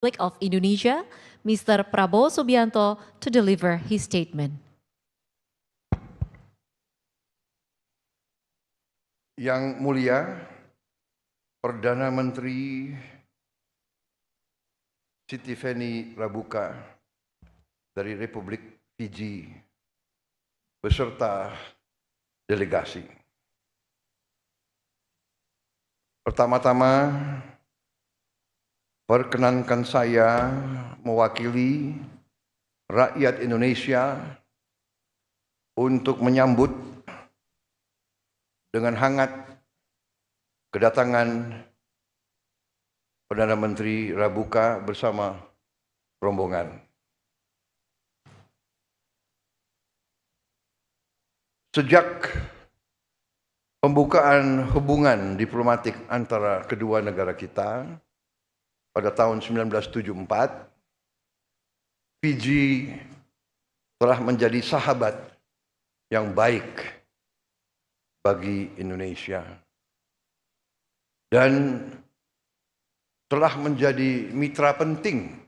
Republic of Indonesia, Mr. Prabowo Subianto, to deliver his statement. Yang mulia, Perdana Menteri Sitiveni Rabuka dari Republik Fiji beserta delegasi. Pertama-tama, perkenankan saya mewakili rakyat Indonesia untuk menyambut dengan hangat kedatangan Perdana Menteri Rabuka bersama rombongan. Sejak pembukaan hubungan diplomatik antara kedua negara kita pada tahun 1974, Fiji telah menjadi sahabat yang baik bagi Indonesia dan telah menjadi mitra penting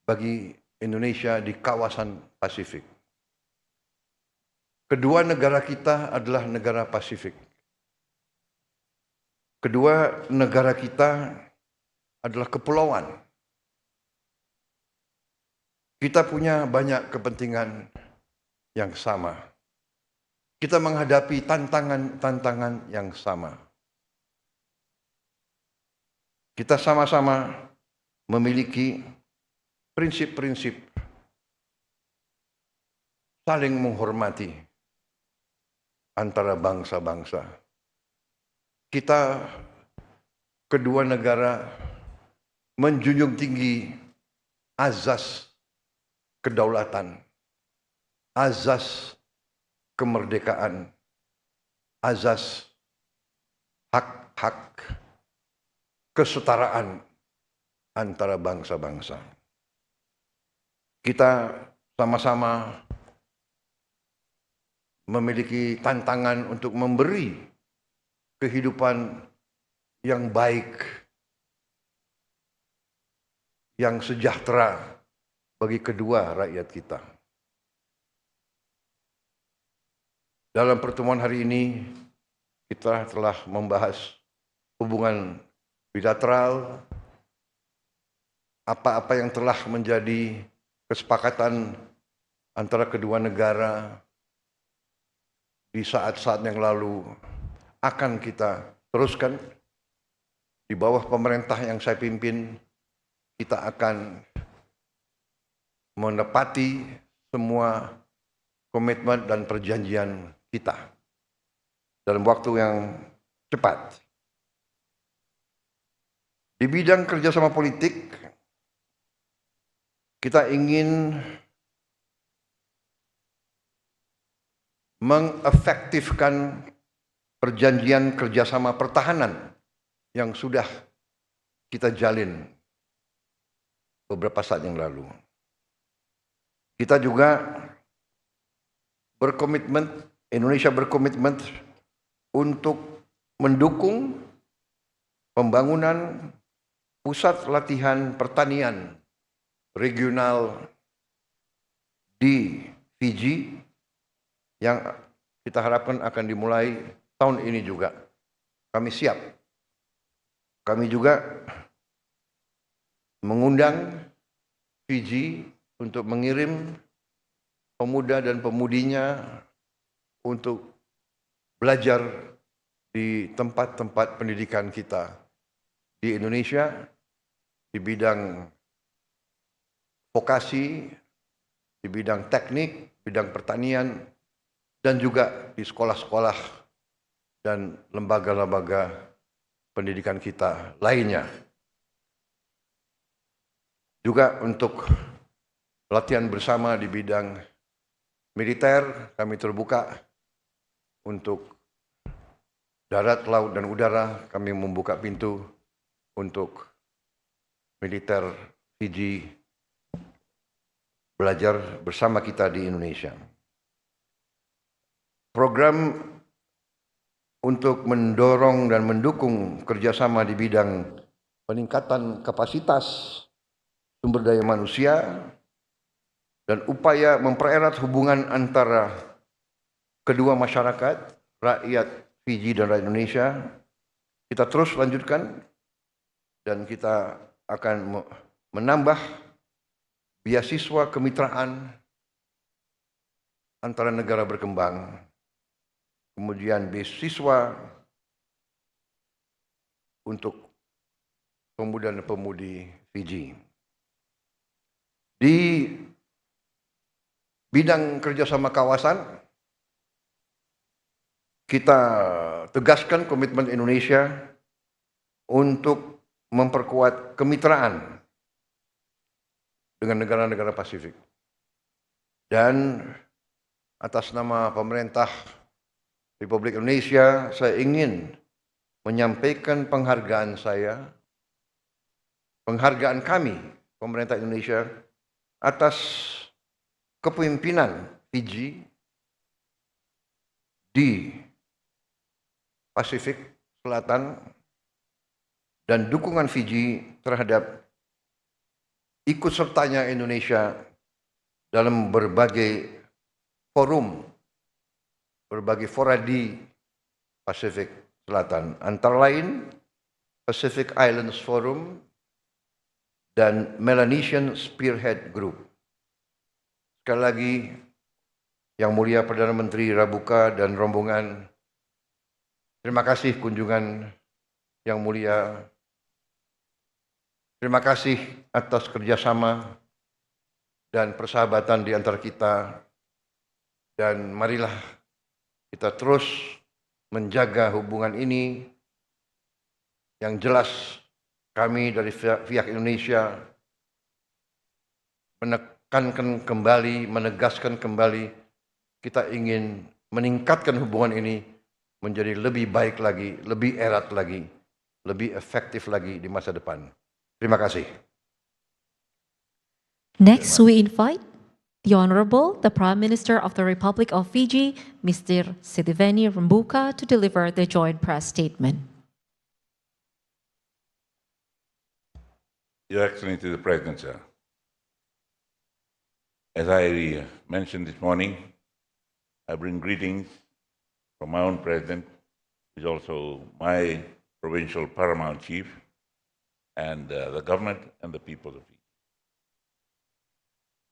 bagi Indonesia di kawasan Pasifik. Kedua negara kita adalah negara Pasifik. Kedua negara kita adalah kepulauan. Kita punya banyak kepentingan yang sama. Kita menghadapi tantangan-tantangan yang sama. Kita sama-sama memiliki prinsip-prinsip saling menghormati antara bangsa-bangsa. Kita kedua negara menjunjung tinggi azas kedaulatan, azas kemerdekaan, azas hak-hak kesetaraan antara bangsa-bangsa. Kita sama-sama memiliki tantangan untuk memberi kehidupan yang baik, yang sejahtera bagi kedua rakyat kita. Dalam pertemuan hari ini, kita telah membahas hubungan bilateral, apa-apa yang telah menjadi kesepakatan antara kedua negara di saat-saat yang lalu akan kita teruskan. Di bawah pemerintah yang saya pimpin, kita akan menepati semua komitmen dan perjanjian kita dalam waktu yang cepat. Di bidang kerjasama politik, kita ingin mengefektifkan perjanjian kerjasama pertahanan yang sudah kita jalin beberapa saat yang lalu. Kita juga berkomitmen, Indonesia berkomitmen untuk mendukung pembangunan pusat latihan pertanian regional di Fiji yang kita harapkan akan dimulai tahun ini juga. Kami siap. Kami juga mengundang Fiji untuk mengirim pemuda dan pemudinya untuk belajar di tempat-tempat pendidikan kita di Indonesia, di bidang vokasi, di bidang teknik, bidang pertanian, dan juga di sekolah-sekolah dan lembaga-lembaga pendidikan kita lainnya. Juga untuk latihan bersama di bidang militer, kami terbuka untuk darat, laut, dan udara. Kami membuka pintu untuk militer Fiji belajar bersama kita di Indonesia. Program untuk mendorong dan mendukung kerjasama di bidang peningkatan kapasitas sumber daya manusia, dan upaya mempererat hubungan antara kedua masyarakat, rakyat Fiji dan rakyat Indonesia, kita terus lanjutkan dan kita akan menambah beasiswa kemitraan antara negara berkembang, kemudian beasiswa untuk pemuda dan pemudi Fiji. Di bidang kerjasama kawasan, kita tegaskan komitmen Indonesia untuk memperkuat kemitraan dengan negara-negara Pasifik. Dan atas nama pemerintah Republik Indonesia, saya ingin menyampaikan penghargaan kami, pemerintah Indonesia, atas kepemimpinan Fiji di Pasifik Selatan dan dukungan Fiji terhadap ikut sertanya Indonesia dalam berbagai forum, berbagai fora di Pasifik Selatan, antara lain Pacific Islands Forum dan Melanesian Spearhead Group. Sekali lagi, Yang Mulia Perdana Menteri Rabuka dan rombongan, terima kasih kunjungan Yang Mulia. Terima kasih atas kerjasama dan persahabatan di antara kita. Dan marilah kita terus menjaga hubungan ini. Yang jelas kami dari pihak Indonesia menekankan kembali, menegaskan kembali, kita ingin meningkatkan hubungan ini menjadi lebih baik lagi, lebih erat lagi, lebih efektif lagi di masa depan. Terima kasih. Next, we invite the Honorable, the Prime Minister of the Republic of Fiji, Mr. Sitiveni Rabuka, to deliver the joint press statement. Your Excellency the President, sir. As I mentioned this morning, I bring greetings from my own President, who is also my provincial paramount chief, and the government and the people of Fiji.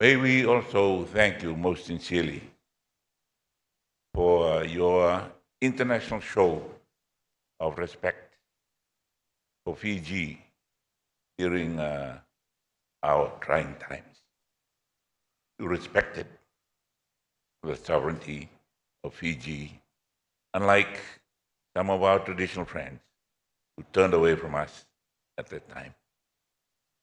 May we also thank you most sincerely for your international show of respect for Fiji during our trying times. You respected the sovereignty of Fiji, unlike some of our traditional friends who turned away from us at that time.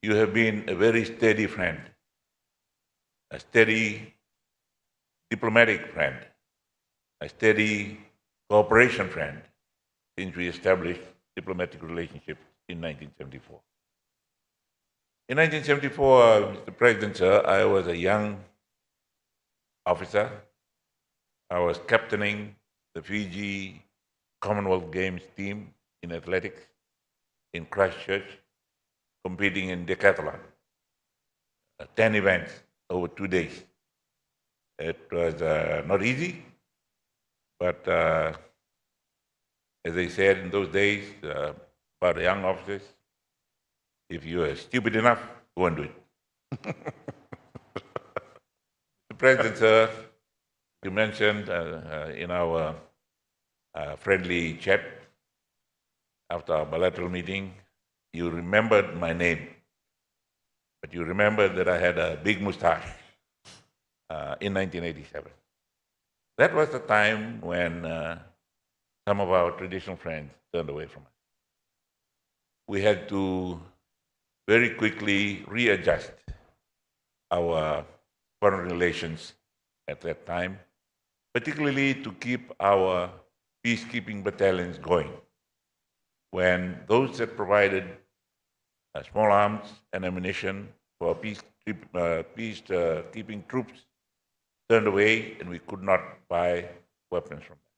You have been a very steady friend, a steady diplomatic friend, a steady cooperation friend since we established diplomatic relationships in 1974. In 1974, Mr. President, sir, I was a young officer. I was captaining the Fiji Commonwealth Games team in athletics in Christchurch, competing in decathlon, 10 events over 2 days. It was not easy, but as they said in those days about young officers, if you are stupid enough, go and do it. The President, sir, you mentioned in our friendly chat after our bilateral meeting, you remembered my name, but you remembered that I had a big mustache in 1987. That was the time when some of our traditional friends turned away from us. We had to very quickly readjust our foreign relations at that time, particularly to keep our peacekeeping battalions going. When those that provided small arms and ammunition for peacekeeping troops turned away, and we could not buy weapons from them.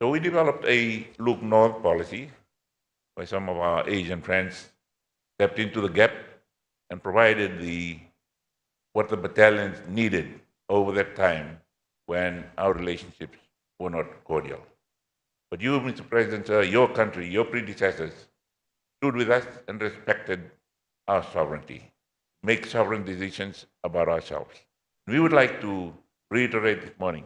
So we developed a look north policy, where some of our Asian friends stepped into the gap and provided what the battalions needed over that time when our relationships were not cordial. But you, Mr. President, sir, your country, your predecessors, stood with us and respected our sovereignty, make sovereign decisions about ourselves. We would like to reiterate this morning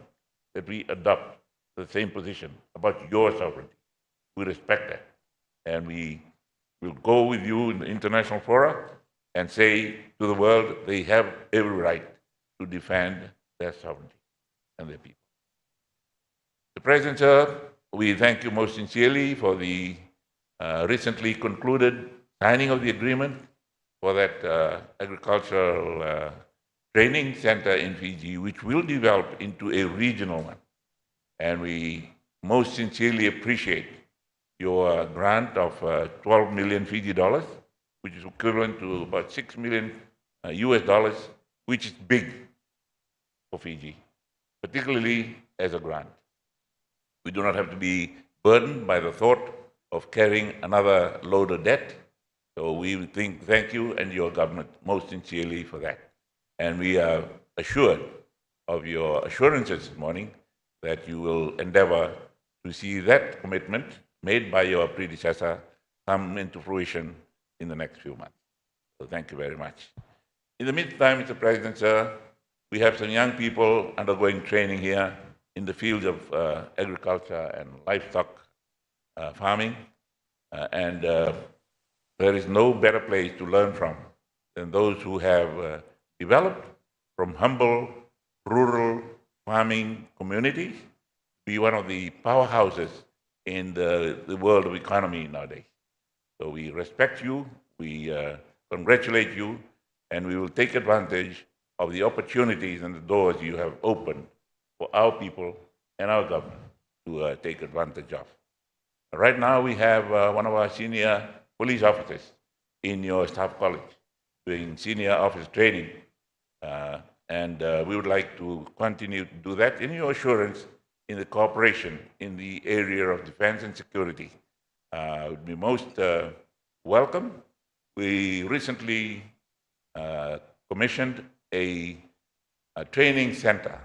that we adopt the same position about your sovereignty. We respect that. And we will go with you in the international fora and say to the world they have every right to defend their sovereignty and their people. Mr. President, sir, we thank you most sincerely for the recently concluded signing of the agreement for that agricultural training center in Fiji, which will develop into a regional one. And we most sincerely appreciate your grant of 12 million Fiji dollars, which is equivalent to about 6 million US dollars, which is big for Fiji, particularly as a grant. We do not have to be burdened by the thought of carrying another load of debt. So we thank you and your government most sincerely for that. And we are assured of your assurances this morning that you will endeavor to see that commitment made by your predecessor come into fruition in the next few months. So thank you very much. In the meantime, Mr. President, sir, we have some young people undergoing training here in the fields of agriculture and livestock farming. And there is no better place to learn from than those who have developed from humble rural farming communities to be one of the powerhouses in the world of economy nowadays. So we respect you, we congratulate you, and we will take advantage of the opportunities and the doors you have opened for our people and our government to take advantage of. Right now we have one of our senior police officers in your staff college doing senior officer training. And we would like to continue to do that in your assurance in the cooperation in the area of defense and security. Would be most welcome. We recently commissioned a training center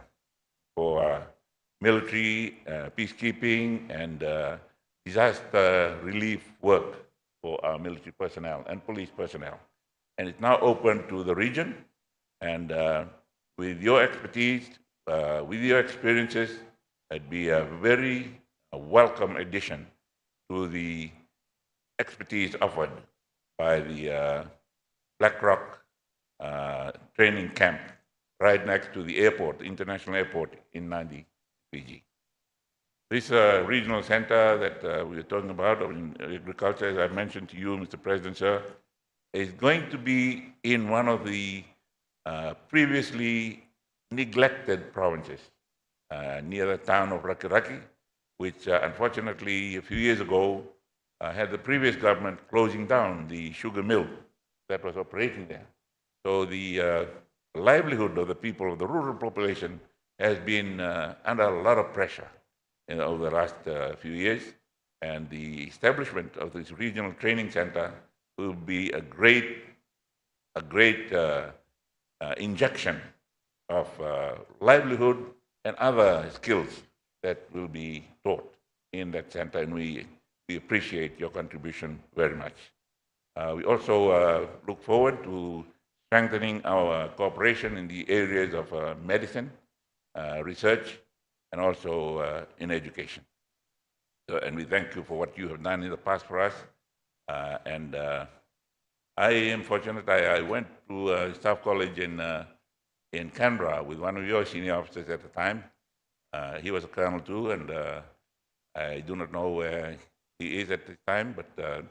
for military, peacekeeping, and disaster relief work for our military personnel and police personnel. And it's now open to the region. And with your expertise, with your experiences, it'd be a very welcome addition to the expertise offered by the Black Rock training camp right next to the airport, the international airport in Nadi, Fiji. This regional center that we are talking about in agriculture, as I mentioned to you, Mr. President, sir, is going to be in one of the previously neglected provinces near the town of Rakiraki, which unfortunately a few years ago had the previous government closing down the sugar mill that was operating there. So the livelihood of the people, of the rural population, has been under a lot of pressure over the last few years. And the establishment of this regional training center will be a great injection of livelihood and other skills that will be taught in that center, and we appreciate your contribution very much. We also look forward to strengthening our cooperation in the areas of medicine, research, and also in education. So, and we thank you for what you have done in the past for us. I am fortunate. I went to staff college in Canberra with one of your senior officers at the time. He was a colonel too, and I do not know where he is at this time, but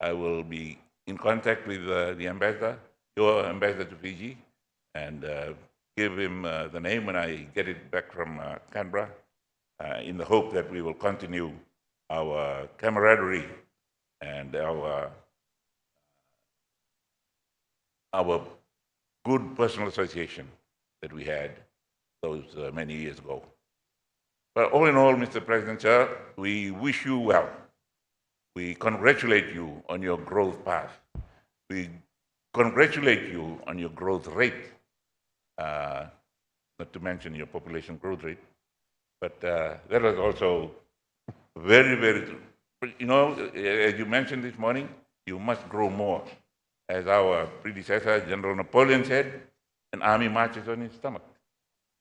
I will be in contact with the ambassador, your ambassador to Fiji, and give him the name when I get it back from Canberra, in the hope that we will continue our camaraderie and our good personal association that we had those many years ago. But all in all, Mr. President, sir, we wish you well. We congratulate you on your growth path. We congratulate you on your growth rate, not to mention your population growth rate. But that was also very, very, as you mentioned this morning, you must grow more. As our predecessor, General Napoleon, said, an army marches on its stomach.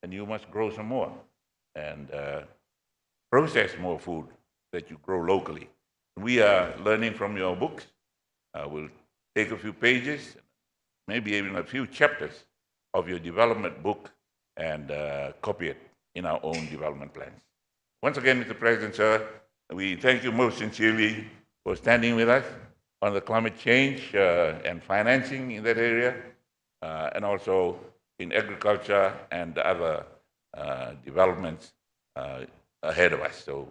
And you must grow some more and process more food that you grow locally. We are learning from your books. We'll take a few pages, maybe even a few chapters of your development book and copy it in our own development plans. Once again, Mr. President, sir, we thank you most sincerely for standing with us on the climate change and financing in that area, and also in agriculture and other developments ahead of us. So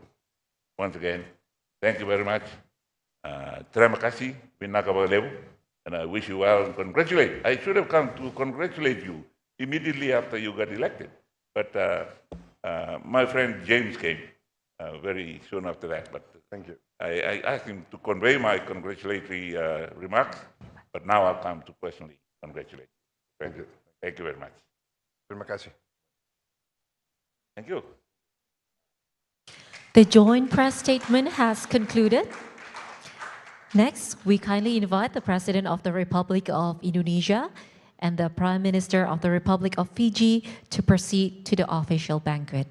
once again, thank you very much. Terima kasih, and I wish you well and congratulate. I should have come to congratulate you immediately after you got elected, but my friend James came very soon after that. But Thank you. I asked him to convey my congratulatory remarks, but now I'll come to personally congratulate you. Thank you. Thank you very much. Terima kasih. Thank you. The joint press statement has concluded. Next, we kindly invite the President of the Republic of Indonesia and the Prime Minister of the Republic of Fiji to proceed to the official banquet.